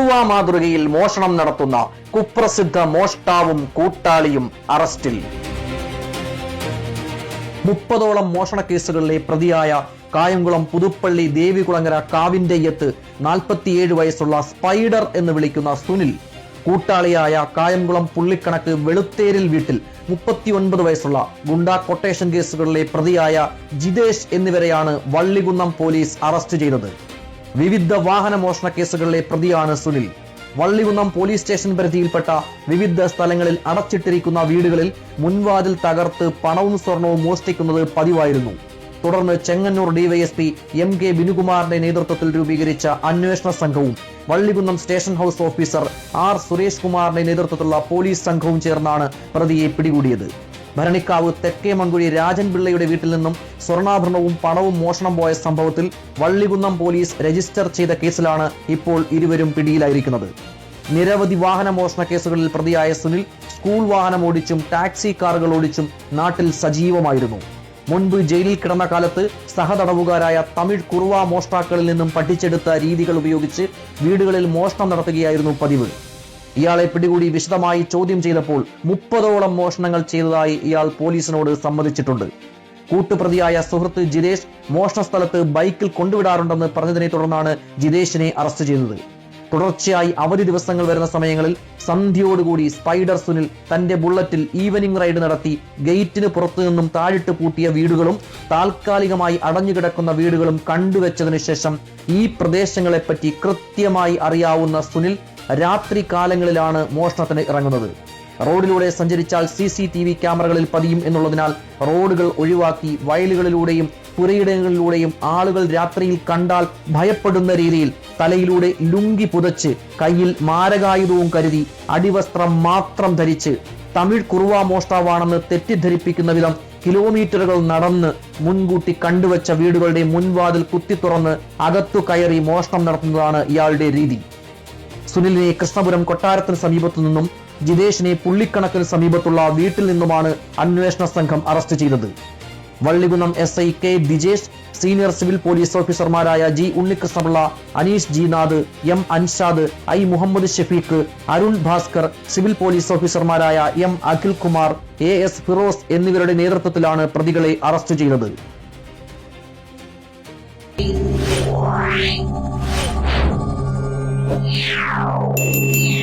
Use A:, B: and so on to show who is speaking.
A: കുറുവ മാതൃകയിൽ മോഷണം നടത്തുന്ന കുപ്രസിദ്ധ മോഷ്ടാവും കൂട്ടാളിയും അറസ്റ്റിൽ. 30ഓളം മോഷണ കേസുകളിലെ പ്രതിയായ കായംകുളം പുതുപ്പള്ളി ദേവികുളങ്ങര കാവിന്റെയ്യത്ത് 47 വയസ്സുള്ള സ്പൈഡർ എന്ന് വിളിക്കുന്ന സുനിൽ, കൂട്ടാളിയായ കായംകുളം പുള്ളിക്കണക്ക് വെളുത്തേരിൽ വീട്ടിൽ 39 വയസ്സുള്ള ഗുണ്ടാ കൊട്ടേഷൻ കേസുകളിലെ പ്രതിയായ ജിതേഷ് എന്നിവരെയാണ് വള്ളികുന്നം പോലീസ് അറസ്റ്റ് ചെയ്തത്. വിവിധ വാഹന മോഷണ കേസുകളിലെ പ്രതിയാണ് സുനിൽ. വള്ളികുന്നം പോലീസ് സ്റ്റേഷൻ പരിധിയിൽപ്പെട്ട വിവിധ സ്ഥലങ്ങളിൽ അടച്ചിട്ടിരിക്കുന്ന വീടുകളിൽ മുൻവാതിൽ തകർത്ത് പണവും സ്വർണവും മോഷ്ടിക്കുന്നത് പതിവായിരുന്നു. തുടർന്ന് ചെങ്ങന്നൂർ ഡിവൈഎസ്പി MK ബിനുകുമാറിന്റെ നേതൃത്വത്തിൽ രൂപീകരിച്ച അന്വേഷണ സംഘവും Vallikunnam station house officer R Suresh കുമാറിന്റെ നേതൃത്വത്തിലുള്ള പോലീസ് സംഘവും ചേർന്നാണ് പ്രതിയെ പിടികൂടിയത്. ഭരണിക്കാവ് തെക്കേ മൺകുഴി രാജൻ പിള്ളയുടെ വീട്ടിൽ നിന്നും സ്വർണ്ണാഭരണവും പണവും മോഷണം പോയ സംഭവത്തിൽ വള്ളികുന്നം പോലീസ് രജിസ്റ്റർ ചെയ്ത കേസിലാണ് ഇപ്പോൾ ഇരുവരും പിടിയിലായിരിക്കുന്നത്. നിരവധി വാഹന മോഷണ കേസുകളിൽ പ്രതിയായ സുനിൽ സ്കൂൾ വാഹനം ഓടിച്ചും ടാക്സി കാറുകൾ ഓടിച്ചും നാട്ടിൽ സജീവമായിരുന്നു. മുൻപ് ജയിലിൽ കിടന്ന കാലത്ത് സഹതടവുകാരായ തമിഴ് കുറുവ മോഷ്ടാക്കളിൽ നിന്നും പഠിച്ചെടുത്ത രീതികൾ ഉപയോഗിച്ച് വീടുകളിൽ മോഷണം നടത്തുകയായിരുന്നു പതിവ്. ഇയാളെ പിടികൂടി വിശദമായി ചോദ്യം ചെയ്തപ്പോൾ 30ഓളം മോഷണങ്ങൾ ചെയ്തതായി ഇയാൾ പോലീസിനോട് സമ്മതിച്ചിട്ടുണ്ട്. കൂട്ടുപ്രതിയായ സുഹൃത്ത് ജിതേഷ് മോഷണ സ്ഥലത്ത് ബൈക്കിൽ കൊണ്ടുവിടാറുണ്ടെന്ന് പറഞ്ഞതിനെ തുടർന്നാണ് ജിതേഷിനെ അറസ്റ്റ് ചെയ്തത്. തുടർച്ചയായി അവധി ദിവസങ്ങൾ വരുന്ന സമയങ്ങളിൽ സന്ധ്യയോടുകൂടി സ്പൈഡർ സുനിൽ തന്റെ ബുള്ളറ്റിൽ ഈവനിംഗ് റൈഡ് നടത്തി ഗേറ്റിന് പുറത്തു നിന്നും താഴിട്ട് പൂട്ടിയ വീടുകളും താൽക്കാലികമായി അടഞ്ഞുകിടക്കുന്ന വീടുകളും കണ്ടുവച്ചതിനു ശേഷം ഈ പ്രദേശങ്ങളെപ്പറ്റി കൃത്യമായി അറിയാവുന്ന സുനിൽ രാത്രി കാലങ്ങളിലാണ് മോഷണത്തിന് ഇറങ്ങുന്നത്. റോഡിലൂടെ സഞ്ചരിച്ചാൽ CCTV ക്യാമറകളിൽ പതിയും എന്നുള്ളതിനാൽ റോഡുകൾ ഒഴിവാക്കി വയലുകളിലൂടെയും പുരയിടങ്ങളിലൂടെയും ആളുകൾ രാത്രിയിൽ കണ്ടാൽ ഭയപ്പെടുന്ന രീതിയിൽ തലയിലൂടെ ലുങ്കി പുതച്ച് കയ്യിൽ മാരകായുധവും കരുതി അടിവസ്ത്രം മാത്രം ധരിച്ച് തമിഴ് കുറുവ മോഷ്ടാവാണെന്ന് തെറ്റിദ്ധരിപ്പിക്കുന്ന വിധം കിലോമീറ്ററുകൾ നടന്ന് മുൻകൂട്ടി കണ്ടുവച്ച വീടുകളുടെ മുൻവാതിൽ കുത്തി തുറന്ന് അകത്തു കയറി മോഷണം നടത്തുന്നതാണ് ഇയാളുടെ രീതി. സുനിലിനെ കൃഷ്ണപുരം കൊട്ടാരത്തിന് സമീപത്തു നിന്നും ജിതേഷിനെ പുള്ളിക്കണക്കിന് സമീപത്തുള്ള വീട്ടിൽ നിന്നുമാണ് അന്വേഷണ സംഘം അറസ്റ്റ് ചെയ്തത്. Vallikunnam SI K Dijesh, senior civil police ഓഫീസർമാരായ G Unnikrishnapillai, Aneesh G Nath, M Anshad, I Muhammad Shafeeq, Arun Bhaskar, civil police ഓഫീസർമാരായ M അഖിൽ കുമാർ, AS ഫിറോസ് എന്നിവരുടെ നേതൃത്വത്തിലാണ് പ്രതികളെ അറസ്റ്റ് ചെയ്തത്.
B: Yeah.